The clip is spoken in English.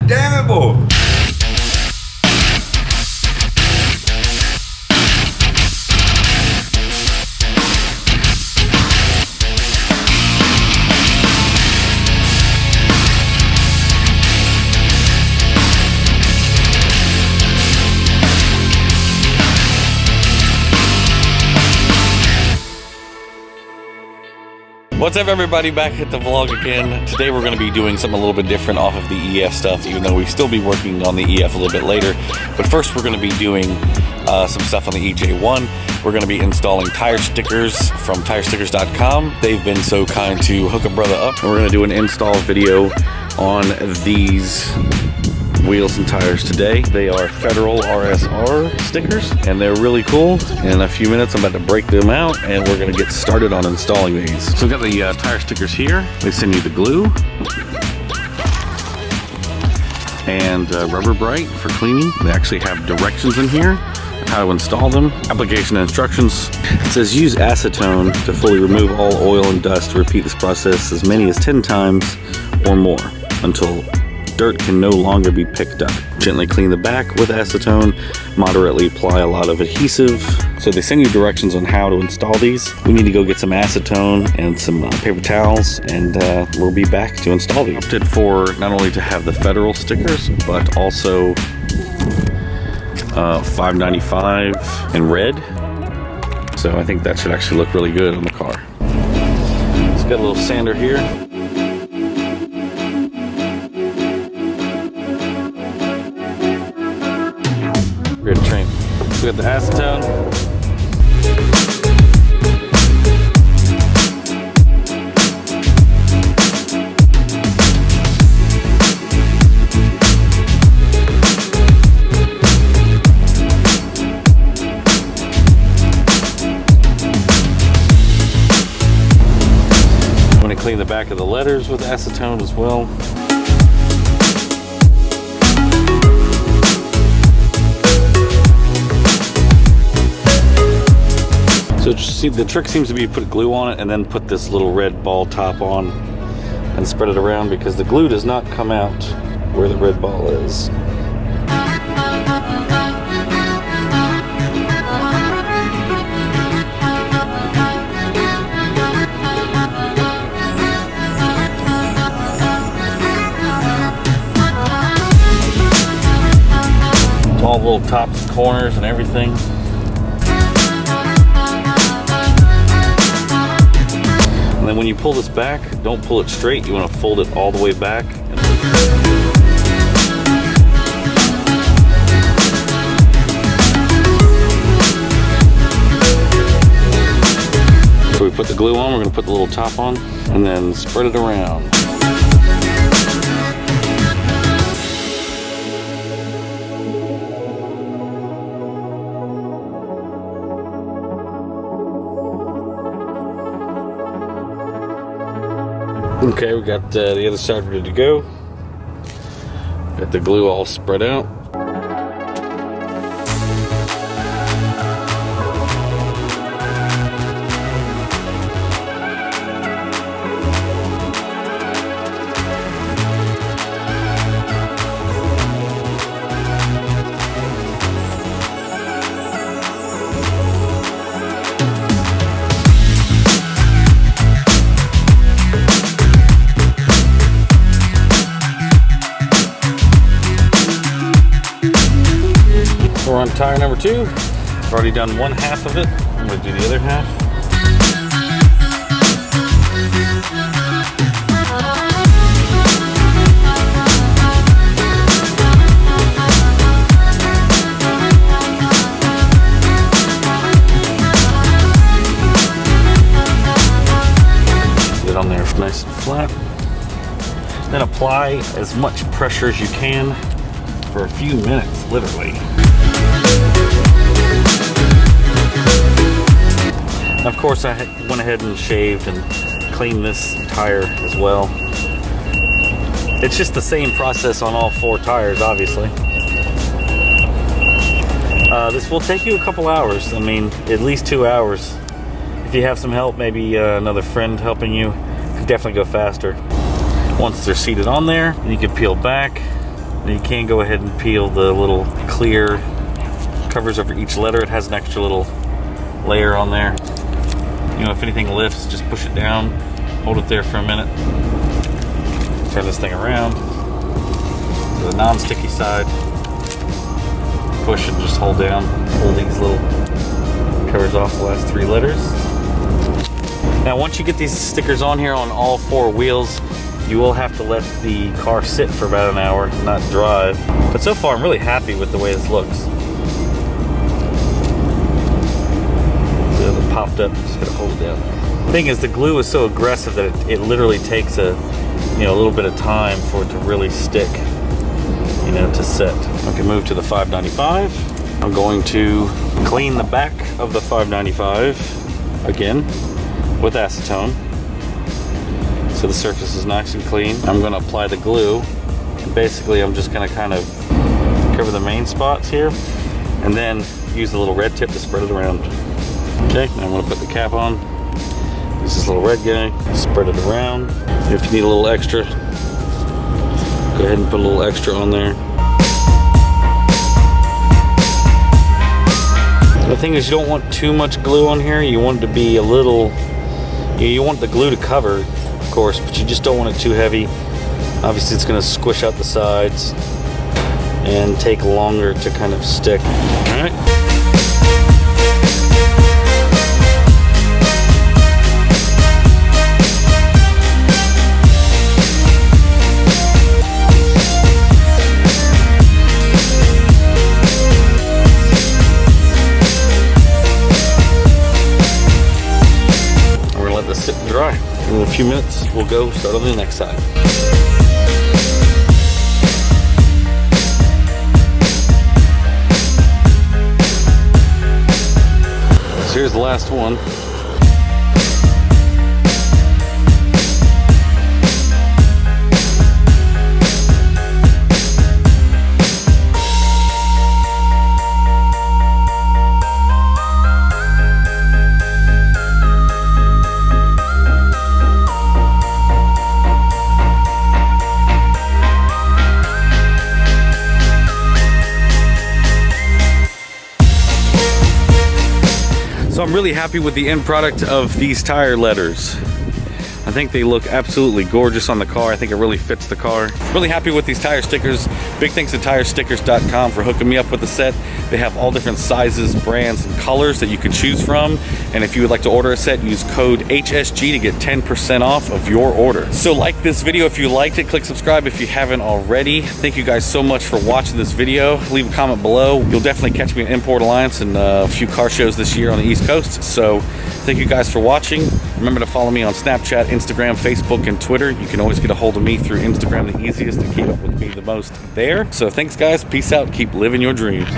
damn it, boy. What's up, everybody? Back at the vlog again. Today we're going to be doing something a little bit different off of the EF stuff, even though we still be working on the EF a little bit later. But first we're going to be doing some stuff on the EJ1. We're going to be installing tire stickers from tirestickers.com. They've been so kind to hook a brother up. And we're going to do an install video on these wheels and tires today. They are Federal RSR stickers and they're really cool. In a few minutes I'm about to break them out and we're going to get started on installing these. So we've got the tire stickers here. They send you the glue and rubber bright for cleaning. They actually have directions in here on how to install them. Application instructions. It says use acetone to fully remove all oil and dust. Repeat this process as many as 10 times or more until dirt can no longer be picked up. Gently clean the back with acetone. Moderately apply a lot of adhesive. So they send you directions on how to install these. We need to go get some acetone and some paper towels, and we'll be back to install these. Opted for not only to have the Federal stickers, but also $5.95 in red. So I think that should actually look really good on the car. It's got a little sander here. Rear train. We got the acetone. I'm going to clean the back of the letters with acetone as well. So just see, the trick seems to be put glue on it and then put this little red ball top on and spread it around, because the glue does not come out where the red ball is. It's all little tops and corners and everything. And then when you pull this back, don't pull it straight. You want to fold it all the way back. So we put the glue on, we're going to put the little top on, and then spread it around. Okay, we got the other side ready to go. Got the glue all spread out. We're on tire number 2. I've already done one half of it. I'm going to do the other half. Get it on there nice and flat. Then apply as much pressure as you can for a few minutes, literally. Of course, I went ahead and shaved and cleaned this tire as well. It's just the same process on all 4 tires, obviously. This will take you a couple hours. I mean, at least 2 hours. If you have some help, maybe another friend helping you, could definitely go faster. Once they're seated on there, you can peel back And you can go ahead and peel the little clear covers over each letter. It has an extra little layer on there. You know, if anything lifts, just push it down, hold it there for a minute. Turn this thing around to the non-sticky side. Push and just hold down, pull these little covers off the last 3 letters. Now once you get these stickers on here on all 4 wheels, you will have to let the car sit for about an hour, not drive. But so far I'm really happy with the way this looks. So it popped up, just gotta hold it down. The thing is, the glue is so aggressive that it literally takes a little bit of time for it to really stick, to set. Okay, move to the 595. I'm going to clean the back of the 595 again with acetone, so the surface is nice and clean. I'm going to apply the glue, and basically I'm just going to kind of cover the main spots here, and then use the little red tip to spread it around. Okay, now I'm going to put the cap on. Use this little red guy, spread it around. If you need a little extra, go ahead and put a little extra on there. The thing is, you don't want too much glue on here. You want it to be a little, you want the glue to cover, of course, but you just don't want it too heavy. Obviously it's going to squish out the sides and take longer to kind of stick. All right. Sit and dry. In a few minutes, we'll go start on the next side. So here's the last one. So I'm really happy with the end product of these tire letters. I think they look absolutely gorgeous on the car. I think it really fits the car. Really happy with these tire stickers. Big thanks to TireStickers.com for hooking me up with the set. They have all different sizes, brands, and colors that you can choose from. And if you would like to order a set, use code HSG to get 10% off of your order. So like this video if you liked it. Click subscribe if you haven't already. Thank you guys so much for watching this video. Leave a comment below. You'll definitely catch me at Import Alliance and a few car shows this year on the East Coast. So thank you guys for watching. Remember to follow me on Snapchat, Instagram, Facebook, and Twitter. You can always get a hold of me through Instagram, the easiest to keep up with me the most there. So thanks guys, peace out, keep living your dreams.